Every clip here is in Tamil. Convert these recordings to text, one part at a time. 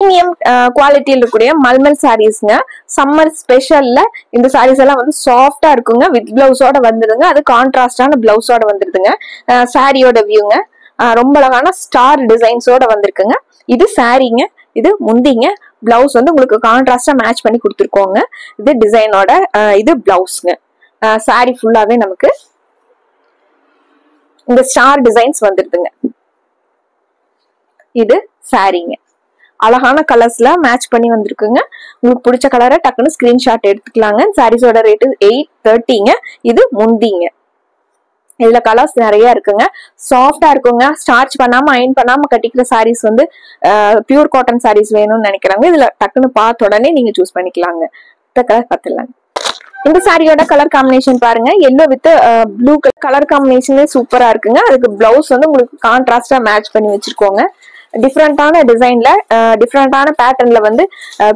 பிரீமியம் குவாலிட்டியில் இருக்கக்கூடிய மல்மல் சாரீஸ்ங்க. சம்மர் ஸ்பெஷல்ல இந்த சாரீஸ் எல்லாம் வந்து சாஃப்டா இருக்குங்க. வித் பிளவுஸோட வந்துடுங்க. அது கான்ட்ராஸ்டான பிளவுஸோட வந்துடுதுங்க. சாரியோட வியூங்க. ரொம்ப அழகான ஸ்டார் டிசைன்ஸோட வந்திருக்குங்க. இது சாரீங்க, இது முந்திங்க. பிளவுஸ் வந்து உங்களுக்கு கான்ட்ராஸ்டா மேட்ச் பண்ணி கொடுத்துருக்கோங்க. இது டிசைனோட இது பிளவுஸ்ங்க. சாரி ஃபுல்லாவே நமக்கு இந்த ஸ்டார் டிசைன்ஸ் வந்துருதுங்க. இது சாரீங்க. அழகான கலர்ஸ்ல மேட்ச் பண்ணி வந்திருக்குங்க. உங்களுக்கு பிடிச்ச கலரை டக்குன்னு ஸ்கிரீன்ஷாட் எடுத்துக்கலாங்க. சாரீஸோட ரேட்டு 830ங்க. இது முந்திங்க. இதுல கலர்ஸ் நிறைய இருக்குங்க. சாஃப்டா இருக்குங்க. ஸ்டார்ச் பண்ணாம அயன் பண்ணாம கட்டிக்கிற சாரீஸ் வந்து பியூர் காட்டன் சாரீஸ் வேணும்னு நினைக்கிறாங்க. இதுல டக்குன்னு பார்த்த உடனே நீங்க சூஸ் பண்ணிக்கலாங்க. இந்த கலர் பார்த்துலாங்க. இந்த சாரியோட கலர் காம்பினேஷன் பாருங்க. எல்லோ வித் ப்ளூ கலர் காம்பினேஷனே சூப்பரா இருக்குங்க. அதுக்கு பிளவுஸ் வந்து உங்களுக்கு கான்ட்ராஸ்டா மேட்ச் பண்ணி வச்சிருக்கோங்க. டிஃப்ரெண்டான டிசைன்ல டிஃப்ரெண்டான பேட்டர்ன்ல வந்து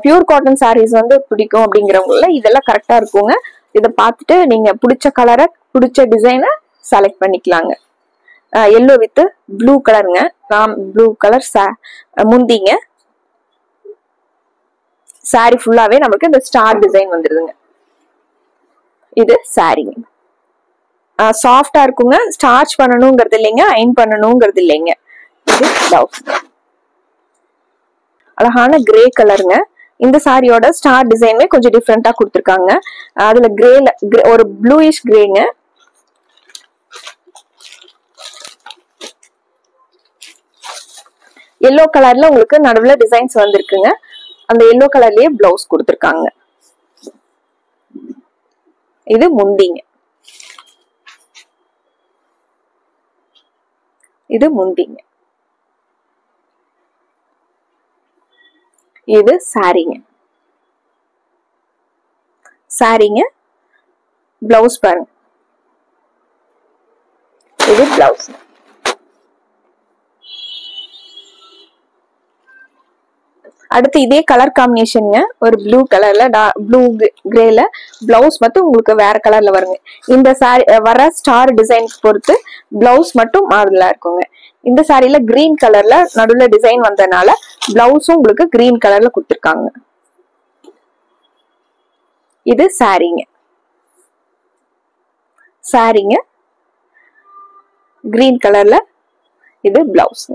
பியூர் காட்டன் சாரீஸ் வந்து பிடிக்கும் அப்படிங்கிறவங்கள இதெல்லாம் கரெக்டா இருக்குங்க. இதை பார்த்துட்டு நீங்க பிடிச்ச கலரை பிடிச்ச டிசைனை செலக்ட் பண்ணிக்கலாங்க. எல்லோ வித் ப்ளூ கலருங்க. ப்ளூ கலர் முந்திங்க. சாரி ஃபுல்லாவே நமக்கு இந்த ஸ்டார் டிசைன் வந்துருதுங்க. இது சாரிங்க. சாஃப்டா இருக்குங்க. ஸ்டார்ச் பண்ணணுங்கிறது இல்லைங்க, அயன் பண்ணணுங்கிறது இல்லைங்க. இது பிளவுஸ். அழகான கிரே கலருங்க. இந்த சாரியோட ஸ்டார் டிசைனுமே கொஞ்சம் டிஃப்ரெண்டா கொடுத்துருக்காங்க. அதுல கிரேல ஒரு ப்ளூயிஷ் கிரேங்க. எல்லோ கலர்ல உங்களுக்கு நடுவுல டிசைன்ஸ் வந்திருக்குங்க. அந்த எல்லோ கலர்லயே பிளவுஸ் கொடுத்துருக்காங்க. இது முந்திங்க. இது முந்திங்க. இது சாரிங்க. சாரிங்க. பிளவுஸ் பாருங்க. இது பிளவுஸ். அடுத்து இதே கலர் காம்பினேஷனுங்க. ஒரு ப்ளூ கலர்ல ப்ளூ கிரேல பிளவுஸ் மட்டும் உங்களுக்கு வேற கலர்ல வருங்க. இந்த சாரி வர ஸ்டார் டிசைன் பொறுத்து பிளவுஸ் மட்டும் மாடலா இருக்குங்க. இந்த சாரியில கிரீன் கலர்ல நடுவுல டிசைன் வந்ததுனால பிளவுஸும் உங்களுக்கு கிரீன் கலர்ல கொடுத்துருக்காங்க. இது சாரிங்க. சாரிங்க. கிரீன் கலர்ல இது பிளவுஸ்.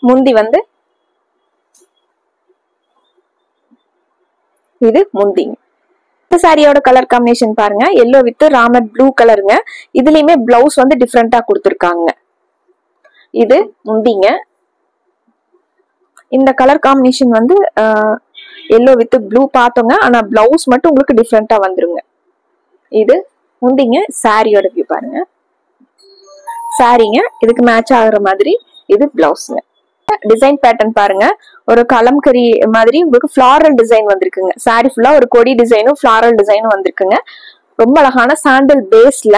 முந்தி வந்து இது முந்திங்க. இந்த சாரியோட கலர் காம்பினேஷன் பாருங்க. எல்லோ வித் ராமர் ப்ளூ கலருங்க. இதுலயுமே பிளவுஸ் வந்து டிஃப்ரெண்டா கொடுத்துருக்காங்க. இது முந்திங்க. இந்த கலர் காம்பினேஷன் வந்து எல்லோ வித் ப்ளூ பார்த்தோங்க. ஆனா பிளவுஸ் மட்டும் உங்களுக்கு டிஃப்ரெண்டா வந்துருங்க. இது முந்திங்க. சாரியோட வியூ பாருங்க. சாரிங்க. இதுக்கு மேட்ச் ஆகுற மாதிரி இது பிளவுஸ்ங்க. டிசைன் பேட்டர்ன் பாருங்க. ஒரு கலம்கரி மாதிரி உங்களுக்கு ஃபிளாரல் டிசைன் வந்திருக்குங்க. சாரி ஃபுல்லா ஒரு கொடி டிசைனும் ஃபிளாரல் டிசைனும் வந்திருக்குங்க. ரொம்ப அழகான சாண்டல் பேஸ்ல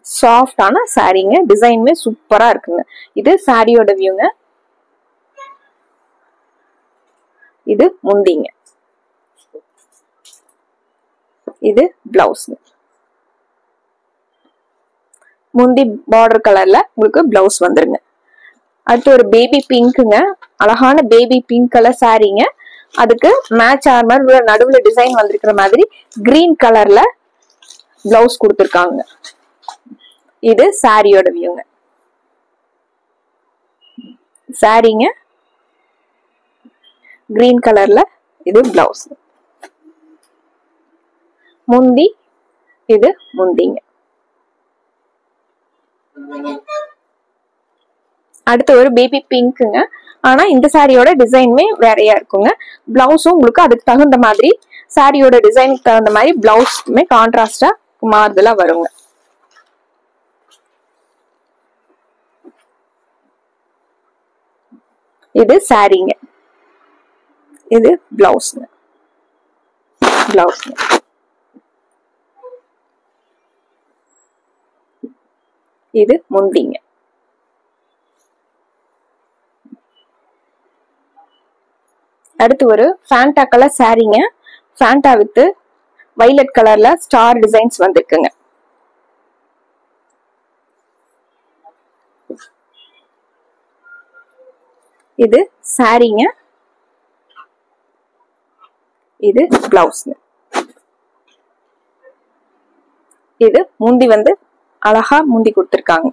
சாஃப்டான சாரிங்க. டிசைனுமே சூப்பரா இருக்குங்க. இது சாரியோட வியூங்க. இது முந்திங்க. இது பிளவுஸ்ங்க. முந்தி பார்டர் கலர்ல உங்களுக்கு பிளவுஸ் வந்துருங்க. அடுத்து ஒரு பேபி பிங்க்குங்க. அழகான பேபி பிங்க் கலர் சாரீங்க. அதுக்கு மேட்ச் ஆகிற மாதிரி நடுவுல டிசைன் வந்திருக்கிற மாதிரி கிரீன் கலர்ல பிளவுஸ் கொடுத்துருக்காங்க. இது சாரியோட வியூங்க. சாரீங்க. கிரீன் கலர்ல இது பிளவுஸ். முந்தி இது முந்திங்க. அடுத்து ஒரு பேபி பிங்க்குங்க. ஆனா இந்த சாரியோட டிசைனுமே வேறையா இருக்குங்க. பிளவுஸும் உங்களுக்கு அதுக்கு தகுந்த மாதிரி சாரியோட டிசைனுக்கு தகுந்த மாதிரி பிளவுஸ்மே கான்ட்ராஸ்டா மாறுதலா வருங்க. இது சாரிங்க. இது பிளவுஸ்ங்க. பிளவுஸ்ங்க. இது முந்திங்க. அடுத்து ஒரு ஃபேண்டா கலர் சாரீங்க. ஃபேண்டா வித் வைலட் கலர்ல ஸ்டார் டிசைன்ஸ் வந்திருக்குங்க. இது சாரீங்க, இது பிளவுஸ். இது முந்தி வந்து அழகா முந்தி கொடுத்துருக்காங்க,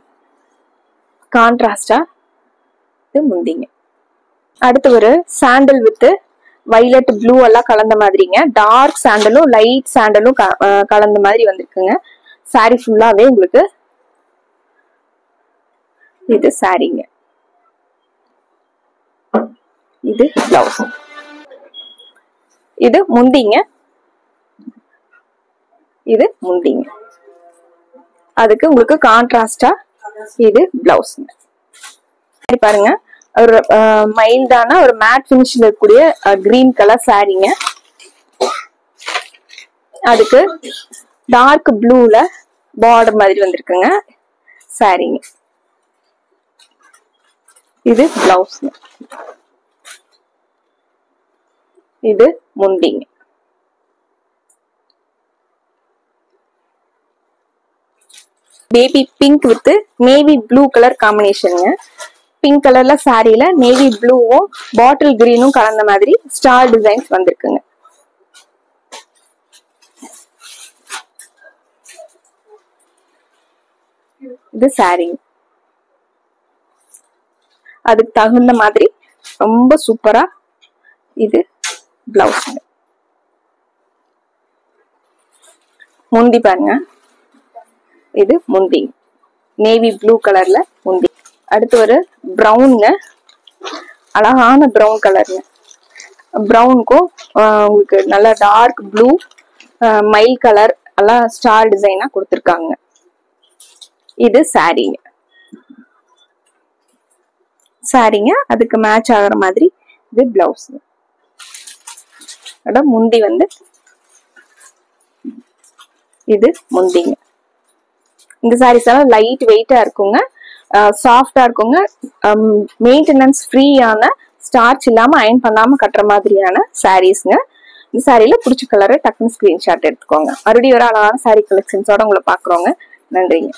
கான்ட்ராஸ்டா இது முந்திங்க. அடுத்து ஒரு சாண்டல் வித் வைலட் ப்ளூ எல்லாம் கலந்த மாதிரிங்க, டார்க் சாண்டலும் லைட் சாண்டலும் கலந்த மாதிரி வந்திருக்குங்க. சாரி ஃபுல்லாவே உங்களுக்கு இது சாரிங்க, இது பிளவுஸ். இது முந்திங்க, இது முந்திங்க. அதுக்கு உங்களுக்கு கான்ட்ராஸ்டா இது பிளவுஸ். பாருங்க, ஒரு மைல்டான ஒரு மேட் ஃபினிஷ்ல இருக்கக்கூடிய கிரீன் கலர் சாரீங்க. அதுக்கு டார்க் ப்ளூல பார்டர் மாதிரி வந்திருக்குங்க சாரீங்க. இது பிளவுஸ், இது முந்திங்க. Baby pink with navy blue colour காம்பினேஷனுங்க. பிங்க் கலர்ல சாரியில நேவி ப்ளூவும் பாட்டில் கிரீனும் கலந்த மாதிரி ஸ்டார் டிசைன்ஸ் வந்திருக்குங்க. இது சாரி, அதுக்கு தகுந்த மாதிரி ரொம்ப சூப்பரா இது பிளவுஸ். முந்தி பாருங்க, இது முந்தி நேவி ப்ளூ கலர்ல முந்தி. அடுத்து ஒரு ப்ரௌனுங்க, அழகான ப்ரௌன் கலருங்க. ப்ரௌனுக்கும் உங்களுக்கு நல்ல டார்க் ப்ளூ மைல் கலர் எல்லாம் ஸ்டார் டிசைனா கொடுத்துருக்காங்க. இது சாரீங்க, சாரீங்க அதுக்கு மேட்ச் ஆகிற மாதிரி இது பிளவுஸ். முந்தி வந்து இது முந்திங்க. இந்த சாரீஸ் எல்லாம் லைட் வெயிட்டா இருக்குங்க, சாஃப்டா இருக்குங்க, மெயின்டெனன்ஸ் ஃப்ரீயான, ஸ்டார்ச் இல்லாம அயன் பண்ணாம கட்டுற மாதிரியான சாரீஸ்ங்க. இந்த சாரியில பிடிச்ச கலரை டக்குன்னு ஸ்கிரீன்ஷாட் எடுத்துக்கோங்க. மறுபடியும் ஒரு அழகான சாரீ கலெக்ஷன்ஸோட உங்களை பாக்குறோங்க. நன்றிங்க.